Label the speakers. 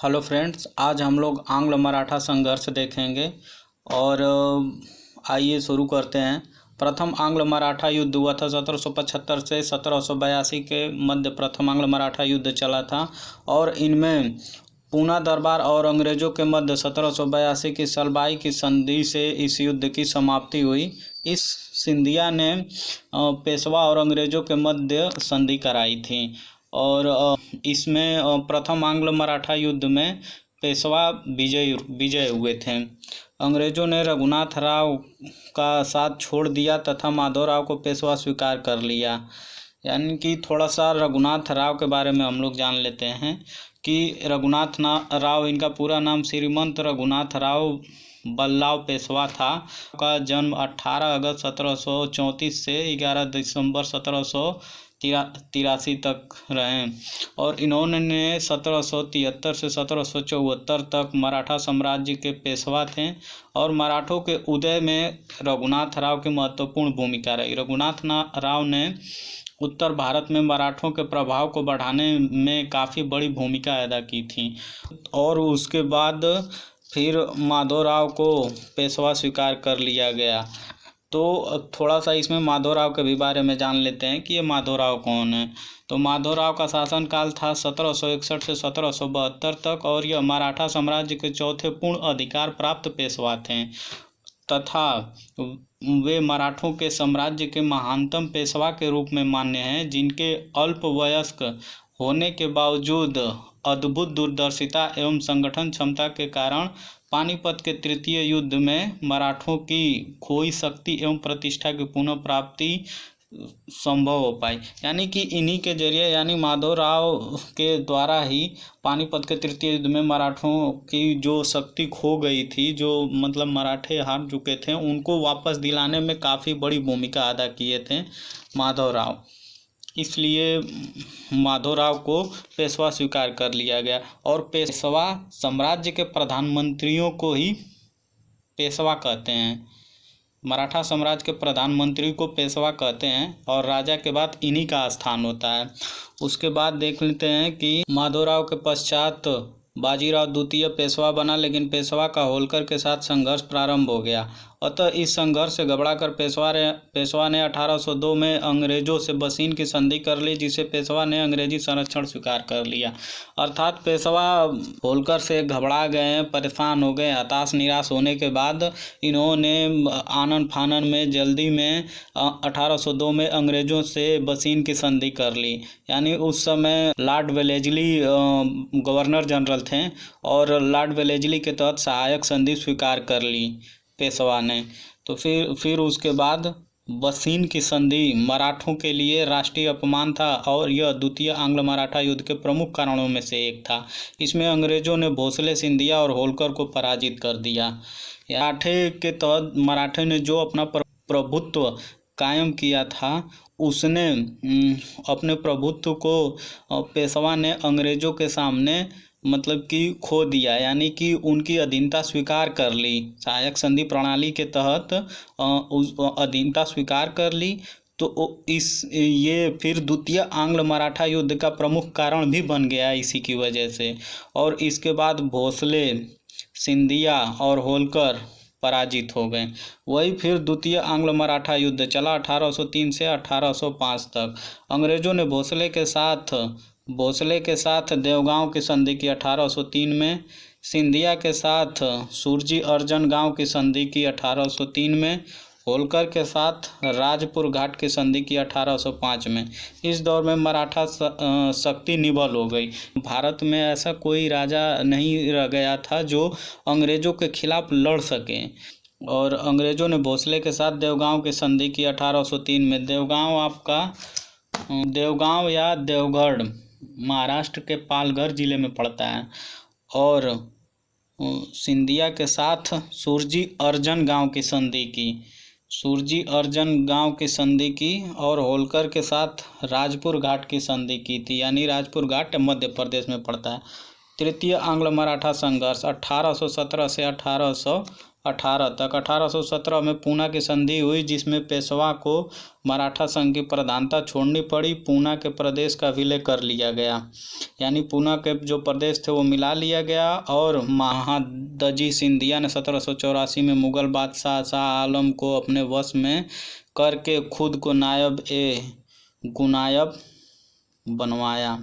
Speaker 1: Hello friends, आज हम लोग आंग्ल मराठा संघर्ष देखेंगे और आइए शुरू करते हैं। प्रथम आंग्ल मराठा युद्ध हुआ था 1775 से 1782 के मध्य प्रथम आंग्ल मराठा युद्ध चला था और इनमें पूना दरबार और अंग्रेज़ों के मध्य 1782 की सलबाई की संधि से इस युद्ध की समाप्ति हुई। इस सिंधिया ने पेशवा और अंग्रेज़ों के मध्य संधि कराई थी और इसमें प्रथम आंग्ल मराठा युद्ध में पेशवा विजय हुए थे। अंग्रेज़ों ने रघुनाथ राव का साथ छोड़ दिया तथा माधवराव को पेशवा स्वीकार कर लिया। यानी कि थोड़ा सा रघुनाथ राव के बारे में हम लोग जान लेते हैं कि रघुनाथ राव, इनका पूरा नाम श्रीमंत रघुनाथ राव बल्लाव पेशवा था। का जन्म 18 अगस्त 1734 से 11 दिसंबर 1783 तक रहे और इन्होंने 1773 से 1774 तक मराठा साम्राज्य के पेशवा थे और मराठों के उदय में रघुनाथ राव की महत्वपूर्ण भूमिका रही। रघुनाथ राव ने उत्तर भारत में मराठों के प्रभाव को बढ़ाने में काफ़ी बड़ी भूमिका अदा की थी और उसके बाद फिर माधवराव को पेशवा स्वीकार कर लिया गया। तो थोड़ा सा इसमें माधवराव के भी बारे में जान लेते हैं कि ये माधवराव कौन है। तो माधवराव का शासनकाल था 1761 से 1772 तक और यह मराठा साम्राज्य के चौथे पूर्ण अधिकार प्राप्त पेशवा थे तथा वे मराठों के साम्राज्य के महानतम पेशवा के रूप में मान्य हैं, जिनके अल्पवयस्क होने के बावजूद अद्भुत दूरदर्शिता एवं संगठन क्षमता के कारण पानीपत के तृतीय युद्ध में मराठों की खोई शक्ति एवं प्रतिष्ठा की पुनः प्राप्ति संभव हो पाई। यानी कि इन्हीं के जरिए, यानी माधवराव के द्वारा ही पानीपत के तृतीय युद्ध में मराठों की जो शक्ति खो गई थी, जो मतलब मराठे हार चुके थे, उनको वापस दिलाने में काफ़ी बड़ी भूमिका अदा किए थे माधवराव। इसलिए माधवराव को पेशवा स्वीकार कर लिया गया और पेशवा साम्राज्य के प्रधानमंत्रियों को ही पेशवा कहते हैं। मराठा साम्राज्य के प्रधानमंत्री को पेशवा कहते हैं और राजा के बाद इन्हीं का स्थान होता है। उसके बाद देख लेते हैं कि माधवराव के पश्चात बाजीराव द्वितीय पेशवा बना, लेकिन पेशवा का होलकर के साथ संघर्ष प्रारंभ हो गया। अतः इस संघर्ष से घबराकर पेशवा ने 1802 में अंग्रेजों से बसीन की संधि कर ली, जिसे पेशवा ने अंग्रेजी संरक्षण स्वीकार कर लिया। अर्थात पेशवा होलकर से घबरा गए, परेशान हो गए। हताश निराश होने के बाद इन्होंने आनन फानन में जल्दी में 1802 में अंग्रेजों से बसीन की संधि कर ली। यानी उस समय लॉर्ड वेलेस्ली गवर्नर जनरल थे और लॉर्ड वेलेस्ली के तहत सहायक संधि स्वीकार कर ली पेशवा ने। तो फिर उसके बाद बसीन की संधि मराठों के लिए राष्ट्रीय अपमान था और यह द्वितीय आंग्ल मराठा युद्ध के प्रमुख कारणों में से एक था। इसमें अंग्रेजों ने भोसले, सिंधिया और होलकर को पराजित कर दिया। मराठे के तहत मराठे ने जो अपना प्रभुत्व कायम किया था, उसने अपने प्रभुत्व को पेशवा ने अंग्रेजों के सामने मतलब कि खो दिया। यानी कि उनकी अधीनता स्वीकार कर ली, सहायक संधि प्रणाली के तहत उस अधीनता स्वीकार कर ली। तो ये फिर द्वितीय आंग्ल मराठा युद्ध का प्रमुख कारण भी बन गया इसी की वजह से। और इसके बाद भोसले, सिंधिया और होलकर पराजित हो गए। वही फिर द्वितीय आंग्ल मराठा युद्ध चला 1803 से 1805 तक। अंग्रेजों ने भोसले के साथ देवगांव की संधि की 1803 में, सिंधिया के साथ सुरजी अर्जन गांव की संधि की 1803 में, होलकर के साथ राजपुर घाट की संधि की 1805 में। इस दौर में मराठा शक्ति निबल हो गई। भारत में ऐसा कोई राजा नहीं रह गया था जो अंग्रेजों के खिलाफ लड़ सके और अंग्रेजों ने भोसले के साथ देवगांव की संधि की 1803 में। देवगांव या देवगढ़ महाराष्ट्र के पालघर जिले में पड़ता है और सिंधिया के साथ सुरजी अर्जन गांव की संधि की और होलकर के साथ राजपुर घाट की संधि की थी। यानी राजपुर घाट मध्य प्रदेश में पड़ता है। तृतीय आंग्ल मराठा संघर्ष 1817 से 18 18 तक। 1817 में पूना की संधि हुई, जिसमें पेशवा को मराठा संघ की प्रधानता छोड़नी पड़ी। पूना के प्रदेश का विलय कर लिया गया, यानी पूना के जो प्रदेश थे वो मिला लिया गया। और महादजी सिंधिया ने 1784 में मुगल बादशाह शाह आलम को अपने वश में करके खुद को नायब ए गुनायब बनवाया।